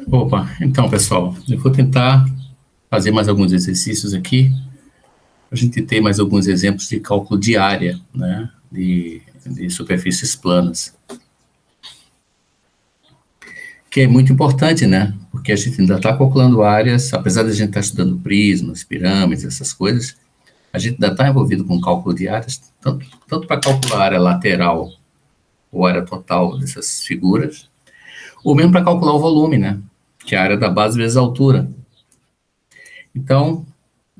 Opa, então, pessoal, eu vou tentar fazer mais alguns exercícios aqui, para a gente ter mais alguns exemplos de cálculo de área, né, de superfícies planas. Que é muito importante, né, porque a gente ainda está calculando áreas, apesar de a gente estar estudando prismas, pirâmides, essas coisas, a gente ainda está envolvido com cálculo de áreas, tanto para calcular a área lateral ou área total dessas figuras, ou mesmo para calcular o volume, né, que é a área da base vezes a altura. Então,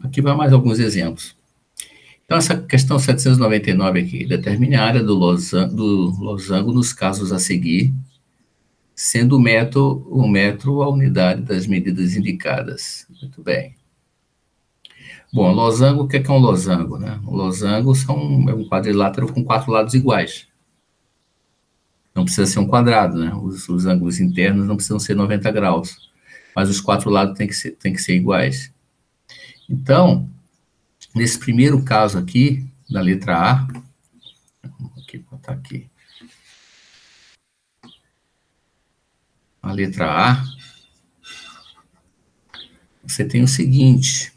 aqui vai mais alguns exemplos. Então, essa questão 799 aqui, determine a área do losango nos casos a seguir, sendo o metro a unidade das medidas indicadas. Muito bem. Bom, losango, o que é um losango, né? Um losango é um quadrilátero com 4 lados iguais. Não precisa ser um quadrado, né? Os ângulos internos não precisam ser 90 graus, mas os 4 lados têm que ser iguais. Então, nesse primeiro caso aqui, da letra A, vou botar aqui, a letra A, você tem o seguinte,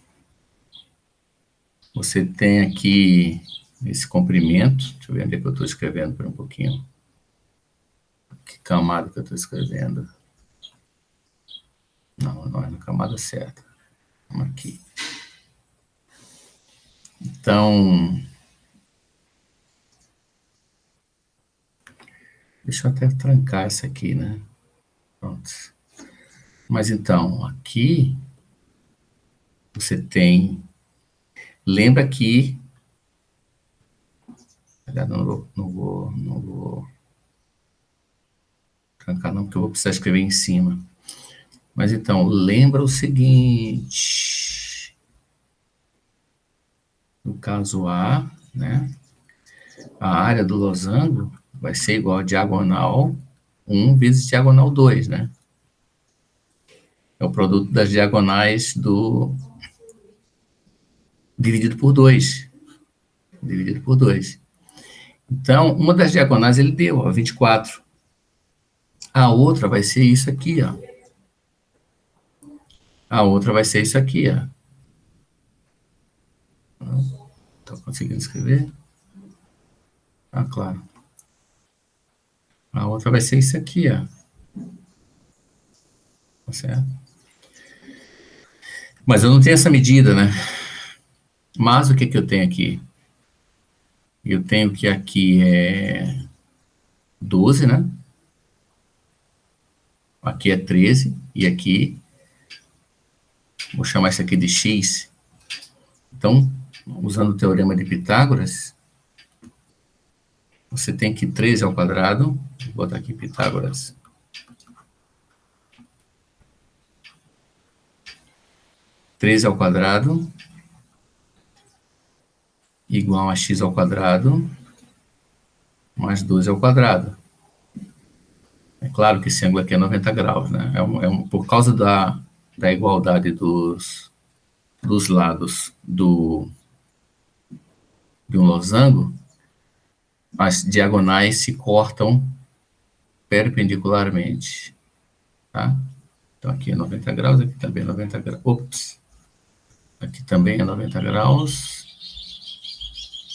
você tem aqui esse comprimento, deixa eu ver onde é que eu estou escrevendo por um pouquinho, que camada que eu estou escrevendo, não é na camada certa, vamos aqui. Então, deixa eu até trancar essa aqui, né? Pronto. Mas então, aqui você tem, lembra que, não vou trancar não, porque eu vou precisar escrever em cima. Mas então, lembra o seguinte, no caso A, né, a área do losango vai ser igual a diagonal 1 vezes diagonal 2, né? É o produto das diagonais dividido por 2. Dividido por 2. Então, uma das diagonais ele deu, ó, 24. A outra vai ser isso aqui, ó. A outra vai ser isso aqui, ó. Estou conseguindo escrever? Ah, claro. A outra vai ser isso aqui, ó. Tá certo? Mas eu não tenho essa medida, né? Mas o que eu tenho aqui? Eu tenho que aqui é 12, né? Aqui é 13, e aqui, vou chamar isso aqui de x. Então, usando o teorema de Pitágoras, você tem que 13 ao quadrado, vou botar aqui Pitágoras, 13 ao quadrado igual a x ao quadrado mais 12 ao quadrado. É claro que esse ângulo aqui é 90 graus, né? Por causa da igualdade dos lados de um losango, as diagonais se cortam perpendicularmente, tá? Então, aqui é 90 graus, aqui também é 90 graus. Ops! Aqui também é 90 graus.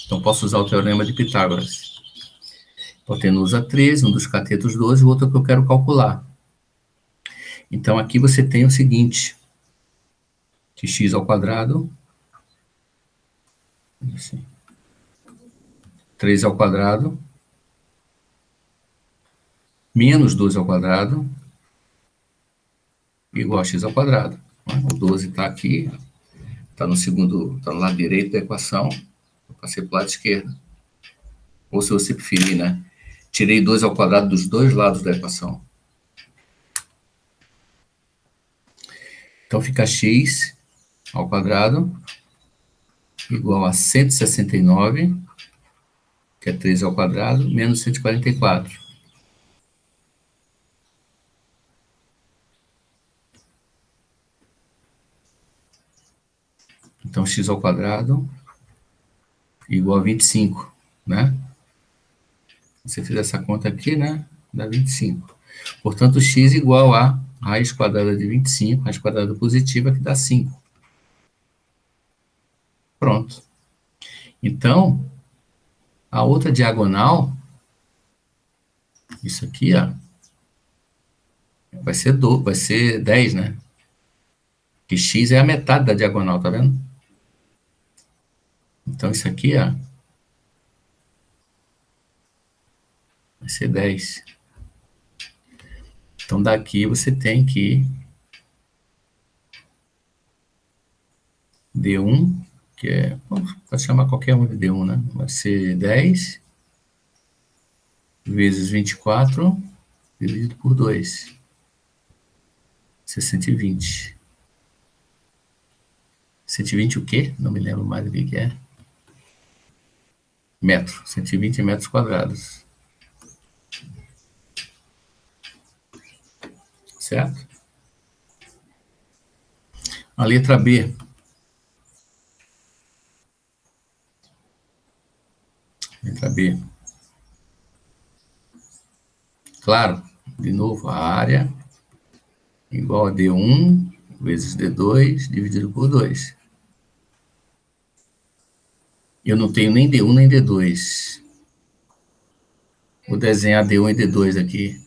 Então, posso usar o teorema de Pitágoras. Hipotenusa 13, um dos catetos 12, o outro que eu quero calcular. Então, aqui você tem o seguinte, que x ao quadrado, assim, 3 ao quadrado, menos 12 ao quadrado, igual a x ao quadrado. O 12 está aqui, está no lado direito da equação, eu passei para o lado esquerdo. Ou se você preferir, né? Tirei 2 ao quadrado dos dois lados da equação. Então, fica x ao quadrado igual a 169, que é 3 ao quadrado, menos 144. Então, x ao quadrado igual a 25, né? Se você fizer essa conta aqui, né? Dá 25. Portanto, x igual a Raiz quadrada de 25, raiz quadrada positiva, que dá 5. Pronto. Então, a outra diagonal, isso aqui, ó, vai ser 10, né? Que x é a metade da diagonal, tá vendo? Então, isso aqui, ó, vai ser 10. Então, daqui você tem que D1, que é, pode chamar qualquer um de D1, né? Vai ser 10 vezes 24 dividido por 2. Vai ser 120. 120 o quê? Não me lembro mais do que é. Metro. 120 metros quadrados. Certo? A letra B. Letra B. Claro, de novo, a área igual a D1 vezes D2 dividido por 2. Eu não tenho nem D1 nem D2. Vou desenhar D1 e D2 aqui.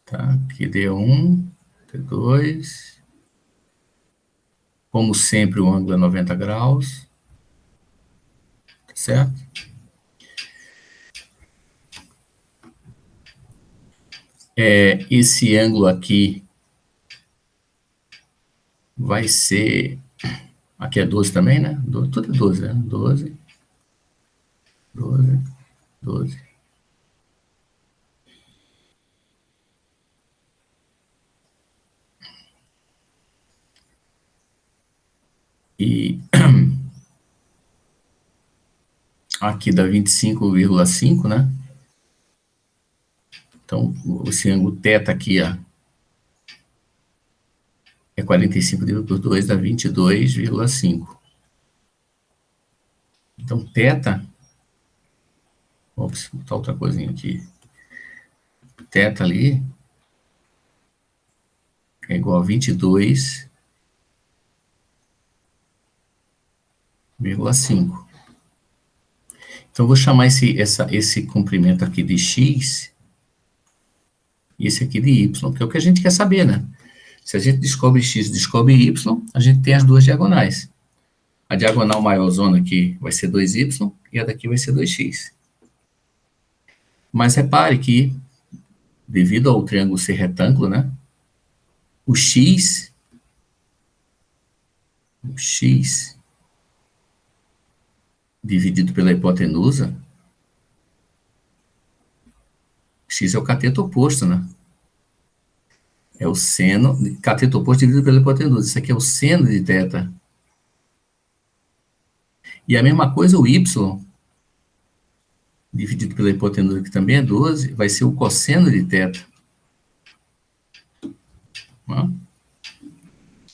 Tá? Aqui D1, D2. Como sempre, o ângulo é 90 graus. Tá certo? Esse ângulo aqui vai ser... Aqui é 12 também, né? Tudo é 12, né? 12, 12, 12. E aqui dá 25,5, né? Então, esse ângulo θ aqui, ó, é 45 dividido por 2, dá 22,5. Então, θ... Ops, vou botar outra coisinha aqui. θ ali é igual a 22,5. Então, eu vou chamar esse comprimento aqui de x e esse aqui de y, que é o que a gente quer saber, né? Se a gente descobre x e descobre y, a gente tem as duas diagonais. A diagonal maior zona aqui vai ser 2y e a daqui vai ser 2x. Mas repare que, devido ao triângulo ser retângulo, né? O x dividido pela hipotenusa, x é o cateto oposto, né? É o seno, cateto oposto dividido pela hipotenusa. Isso aqui é o seno de θ. E a mesma coisa o y, dividido pela hipotenusa, que também é 12, vai ser o cosseno de θ.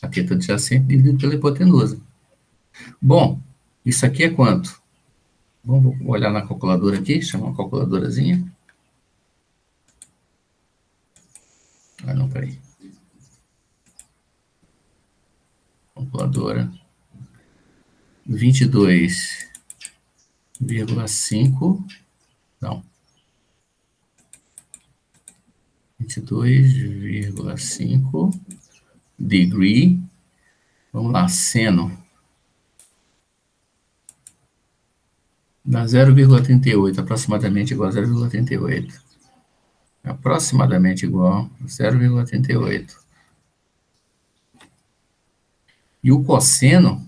Cateto adjacente dividido pela hipotenusa. Bom, isso aqui é quanto? Vamos olhar na calculadora aqui, chamar uma calculadorazinha. Ah, não, peraí. Calculadora. 22,5. Não. 22,5 degree. Vamos lá, seno. Dá 0,38, aproximadamente igual a 0,38. Aproximadamente igual a 0,38. E o cosseno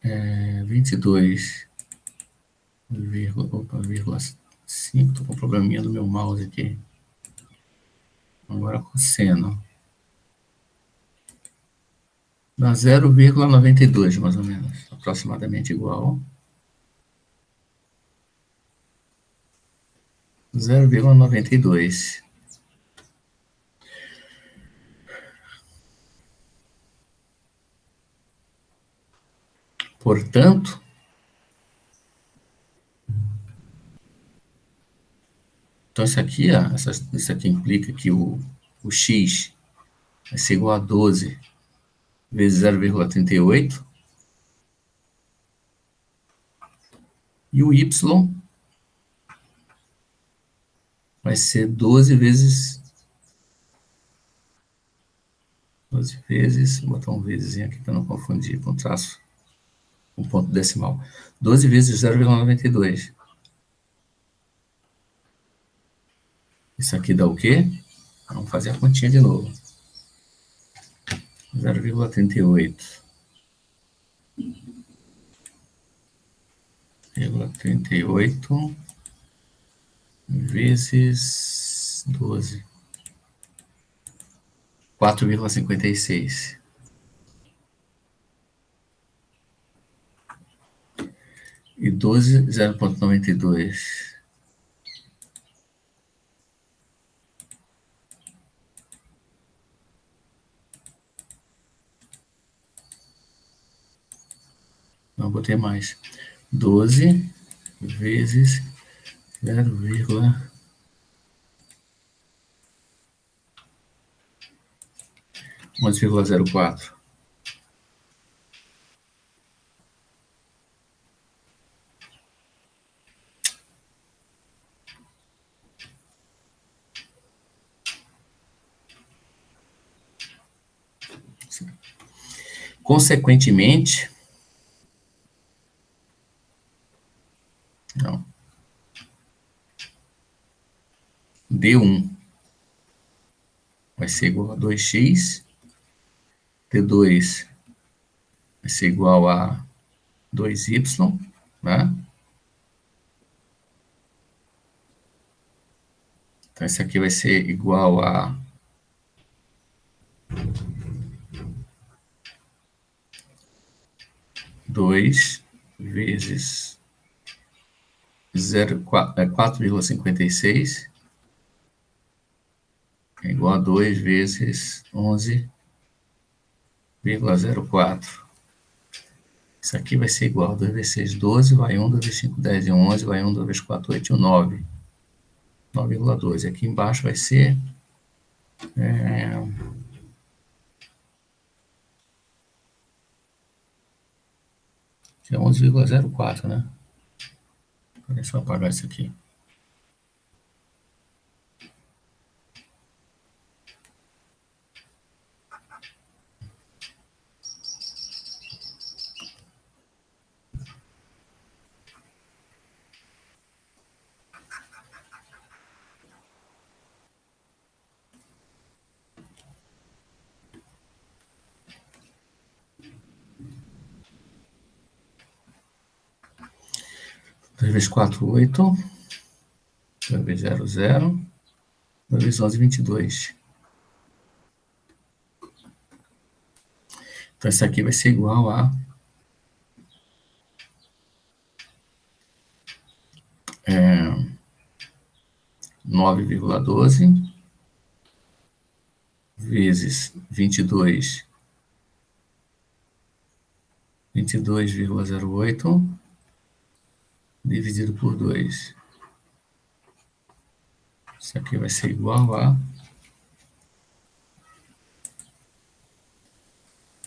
é 22,5. Estou com um probleminha do meu mouse aqui. Agora cosseno. Dá 0,92, mais ou menos. Aproximadamente igual 0,92. Portanto, então isso aqui, ó, isso aqui implica que o x vai ser igual a 12 vezes 0,38 e o y vai ser 12 vezes, vou botar um vezinho aqui para não confundir com traço, com ponto decimal. 12 vezes 0,92. Isso aqui dá o quê? Vamos fazer a continha de novo. 0,38 vezes 12. 4,56. E 12, 0,92. Não, botei mais. 12 vezes 0,11,04. Consequentemente, não, D1 vai ser igual a 2x, D2 vai ser igual a 2y, né? Então, esse aqui vai ser igual a 2 vezes 4,56 é igual a 2 vezes 11,04. Isso aqui vai ser igual a 2 vezes 6, 12, vai 1, 2 vezes 5, 10 e 11, vai 1, 2 vezes 4, 8 e 9. 9,12. Aqui embaixo vai ser... que é 11,04, né? Deixa eu apagar isso aqui. Dois vezes 4, 8. 2 vezes 0, 0. 2 vezes 11, 22. Então, isso aqui vai ser igual a 9,12 vezes 22,08 dividido por 2. Isso aqui vai ser igual a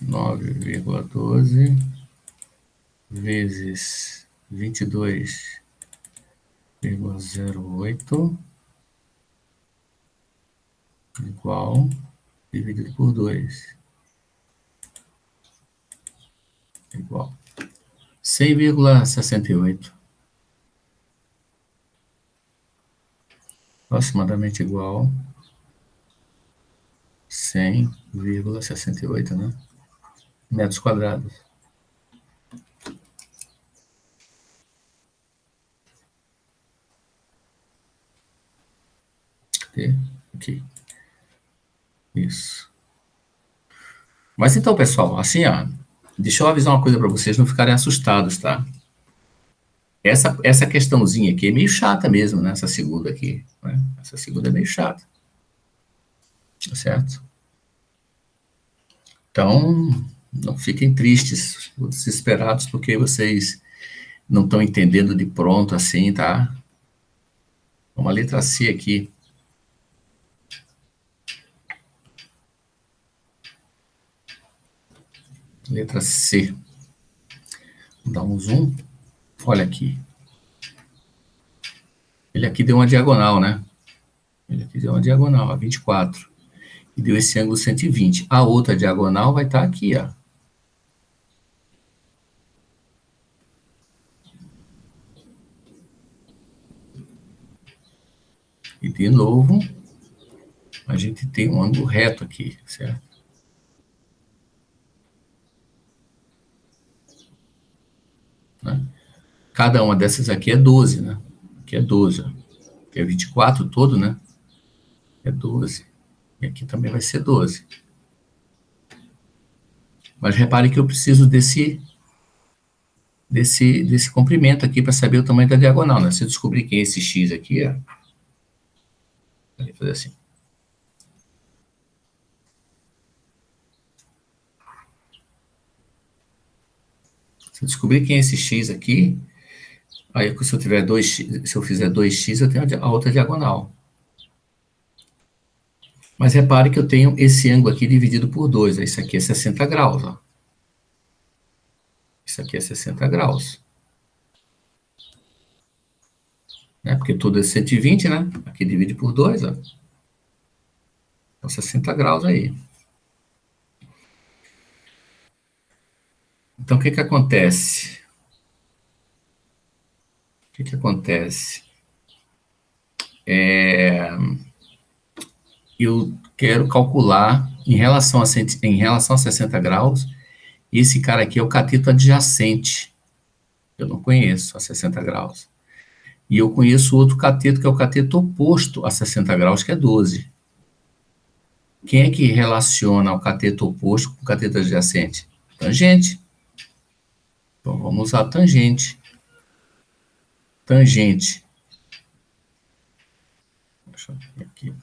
9,12 vezes 22,08 igual dividido por 2 igual 100,68. Aproximadamente igual 100,68, né? Metros quadrados. Aqui. Isso. Mas então, pessoal, assim, ó, deixa eu avisar uma coisa para vocês não ficarem assustados, tá? Essa questãozinha aqui é meio chata mesmo, né? Essa segunda aqui, né? Essa segunda é meio chata. Tá certo? Então, Não fiquem tristes, ou desesperados, porque vocês não estão entendendo de pronto assim, tá? Uma letra C aqui. Letra C. Vou dar um zoom. Olha aqui. Ele aqui deu uma diagonal, né? Ele aqui deu uma diagonal, a 24. E deu esse ângulo 120. A outra diagonal vai estar aqui, ó. E de novo, a gente tem um ângulo reto aqui, certo? Né? Cada uma dessas aqui é 12, né? Aqui é 12, ó. Aqui é 24 todo, né? É 12. E aqui também vai ser 12. Mas repare que eu preciso desse comprimento aqui para saber o tamanho da diagonal, né? Se eu descobrir quem é esse x aqui, ó, vou fazer assim. Se eu descobrir quem é esse x aqui, aí se eu tiver 2x, se eu fizer 2x, eu tenho a outra diagonal. Mas repare que eu tenho esse ângulo aqui dividido por 2. Isso aqui é 60 graus, ó. Isso aqui é 60 graus. Né? Porque tudo é 120, né? Aqui divide por 2, ó. Então 60 graus aí. Então o que que acontece? O que que acontece? Eu quero calcular em relação a 60 graus, e esse cara aqui é o cateto adjacente. Eu não conheço a 60 graus. E eu conheço outro cateto, que é o cateto oposto a 60 graus, que é 12. Quem é que relaciona o cateto oposto com o cateto adjacente? Tangente. Então, vamos usar tangente. Tangente. Deixa eu ver aqui.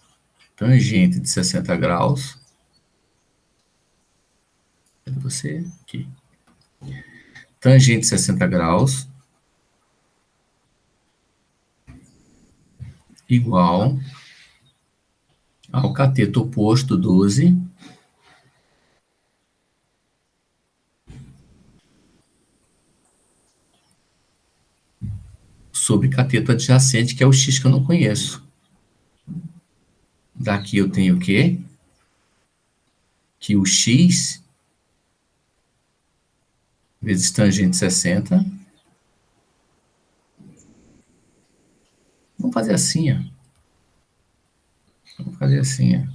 Tangente de 60 graus. Cadê você? Aqui. Tangente de 60 graus igual ao cateto oposto 12 sobre cateto adjacente, que é o x que eu não conheço. Daqui eu tenho o quê? Que o x vezes tangente 60. Vamos fazer assim, ó. Vamos fazer assim, ó.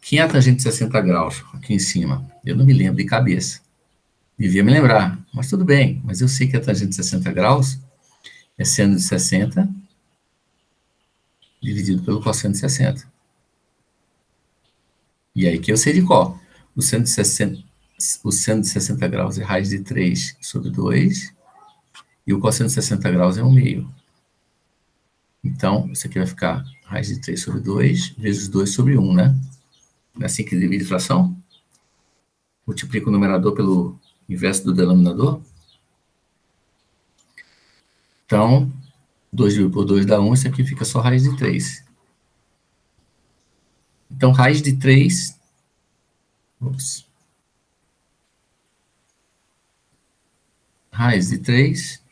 Quem é a tangente de 60 graus? Aqui em cima. Eu não me lembro de cabeça. Devia me lembrar, mas tudo bem. Mas eu sei que a tangente de 60 graus é seno de 60 dividido pelo cosseno de 60. E aí que eu sei de qual? O seno de 60 graus é raiz de 3 sobre 2, e o cosseno de 60 graus é 1 meio. Então, isso aqui vai ficar raiz de 3 sobre 2 vezes 2 sobre 1, né? Não é assim que divide fração? Multiplica o numerador pelo inverso do denominador. Então, 2 dividido por 2 dá 1, isso aqui fica só raiz de 3. Então, raiz de 3... Raiz de 3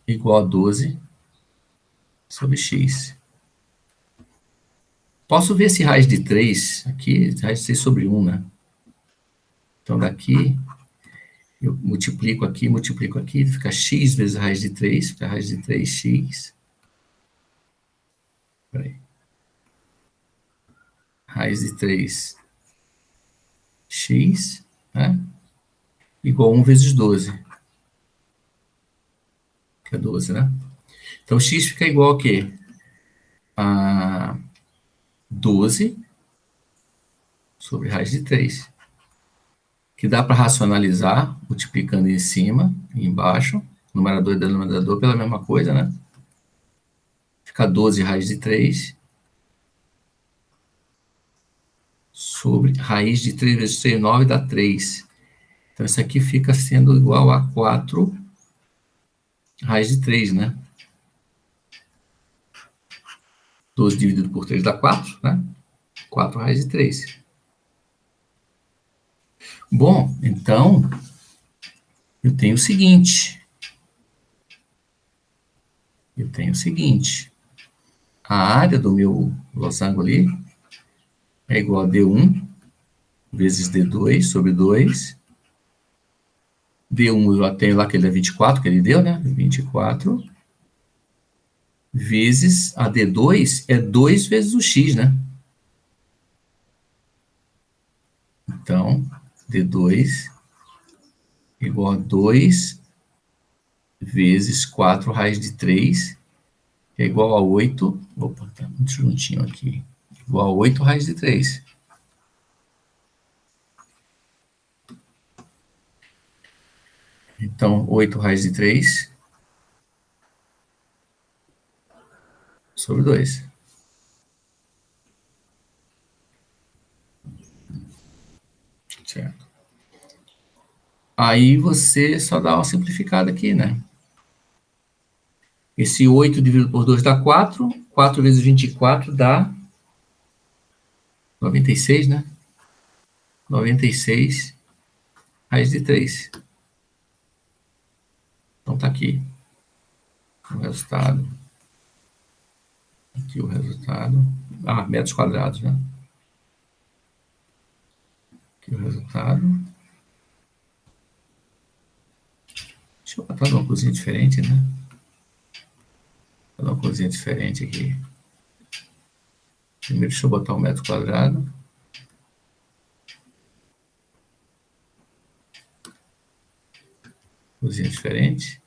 igual a 12 sobre x. Posso ver esse raiz de 3 aqui, raiz de 3 sobre 1, né? Então, daqui, eu multiplico aqui, fica x vezes raiz de 3, fica raiz de 3x. Peraí. Raiz de 3x, né? Igual a 1 vezes 12. Que é 12, né? Então, x fica igual a quê? A 12 sobre raiz de 3. Que dá para racionalizar, multiplicando em cima e embaixo, numerador e denominador pela mesma coisa, né? Fica 12 raiz de 3 sobre raiz de 3 vezes 3, 9, dá 3. Então, isso aqui fica sendo igual a 4 raiz de 3, né? 12 dividido por 3 dá 4, né? 4 raiz de 3. Bom, então, eu tenho o seguinte. A área do meu losango ali é igual a D1 vezes D2 sobre 2. D1 eu já tenho lá que ele é 24, que ele deu, né? 24. Vezes a D2 é 2 vezes o X, né? Então, D2 igual a 2 vezes 4 raiz de 3, que é igual a 8. Opa, tá muito juntinho aqui. Igual a 8 raiz de 3. Então, 8 raiz de 3 sobre 2. Certo. Aí você só dá uma simplificada aqui, né? Esse 8 dividido por 2 dá 4. 4 vezes 24 dá 96, né? 96 raiz de 3. Então tá aqui o resultado. Aqui o resultado. Metros quadrados, né? Aqui o resultado. Deixa eu botar numa cozinha diferente, né? Vou dar uma cozinha diferente aqui. Primeiro, deixa eu botar um metro quadrado. Cozinha diferente.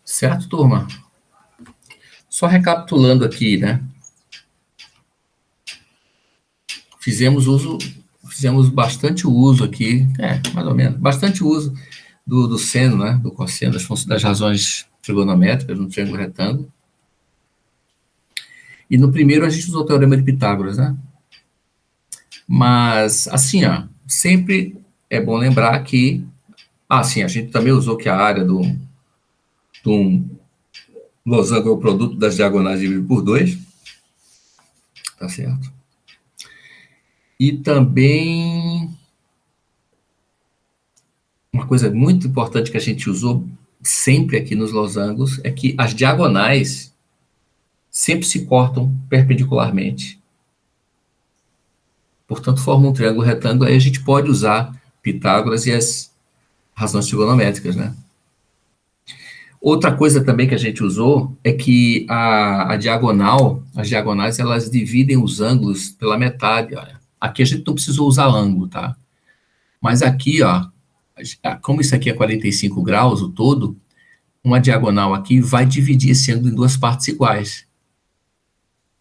Certo, turma? Só recapitulando aqui, né? Fizemos bastante uso aqui, mais ou menos, bastante uso do seno, né? Do cosseno, das razões trigonométricas no triângulo retângulo. E no primeiro a gente usou o teorema de Pitágoras, né? Mas, assim, sempre é bom lembrar que, sim, a gente também usou que a área de um losango é o produto das diagonais dividido por 2, tá certo? E também uma coisa muito importante que a gente usou sempre aqui nos losangos é que as diagonais sempre se cortam perpendicularmente. Portanto, forma um triângulo retângulo, aí a gente pode usar Pitágoras e as razões trigonométricas, né? Outra coisa também que a gente usou é que as diagonais, elas dividem os ângulos pela metade. Olha. Aqui a gente não precisou usar ângulo, tá? Mas aqui, como isso aqui é 45 graus, o todo, uma diagonal aqui vai dividir esse ângulo em duas partes iguais.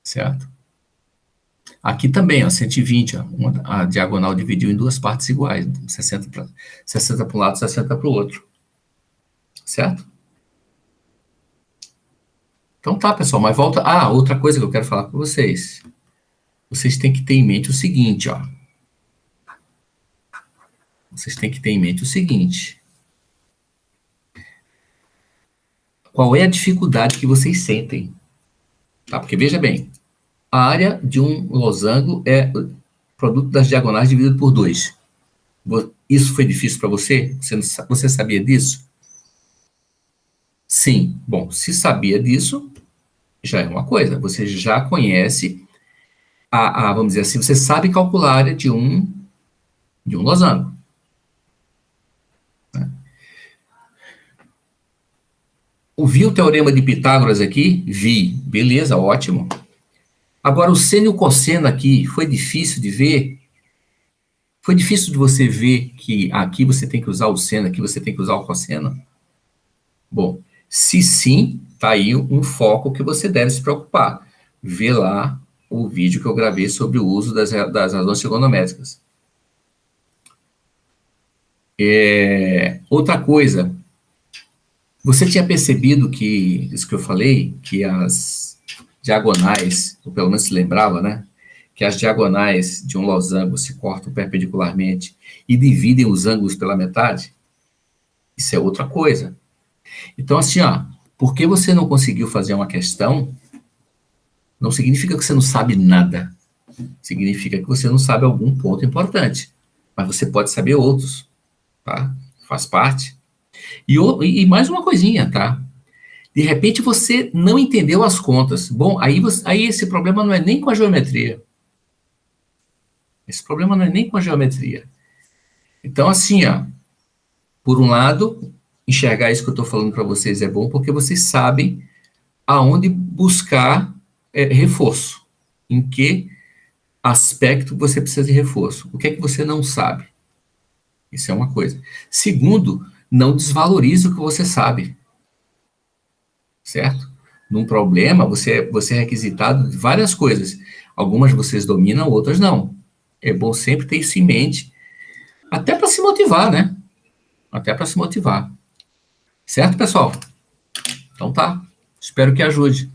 Certo? Aqui também, 120, a diagonal dividiu em duas partes iguais, 60 para um lado, 60 para o outro. Certo? Então tá, pessoal, mas volta... outra coisa que eu quero falar com vocês. Vocês têm que ter em mente o seguinte, Vocês têm que ter em mente o seguinte. Qual é a dificuldade que vocês sentem? Tá? Porque, veja bem, a área de um losango é o produto das diagonais dividido por 2. Isso foi difícil para você? Você sabia disso? Sim. Bom, se sabia disso, já é uma coisa. Você já conhece, vamos dizer assim, você sabe calcular a área de um losango. Vi o teorema de Pitágoras aqui? Vi. Beleza, ótimo. Agora, o seno e o cosseno aqui, foi difícil de ver? Foi difícil de você ver que aqui você tem que usar o seno, aqui você tem que usar o cosseno? Bom, se sim, tá aí um foco que você deve se preocupar. Vê lá o vídeo que eu gravei sobre o uso das razões trigonométricas. Outra coisa, você tinha percebido que, isso que eu falei, que as diagonais, ou pelo menos se lembrava, né? Que as diagonais de um losango se cortam perpendicularmente e dividem os ângulos pela metade? Isso é outra coisa. Então, assim, ó, porque você não conseguiu fazer uma questão, não significa que você não sabe nada. Significa que você não sabe algum ponto importante. Mas você pode saber outros, tá? Faz parte. E mais uma coisinha, tá? De repente você não entendeu as contas. Bom, aí esse problema não é nem com a geometria. Esse problema não é nem com a geometria. Então, assim, ó, por um lado, enxergar isso que eu estou falando para vocês é bom, porque vocês sabem aonde buscar reforço. Em que aspecto você precisa de reforço. O que é que você não sabe? Isso é uma coisa. Segundo, não desvalorize o que você sabe. Certo? Num problema, você é requisitado de várias coisas. Algumas vocês dominam, outras não. É bom sempre ter isso em mente, até para se motivar, né? Até para se motivar. Certo, pessoal? Então tá. Espero que ajude.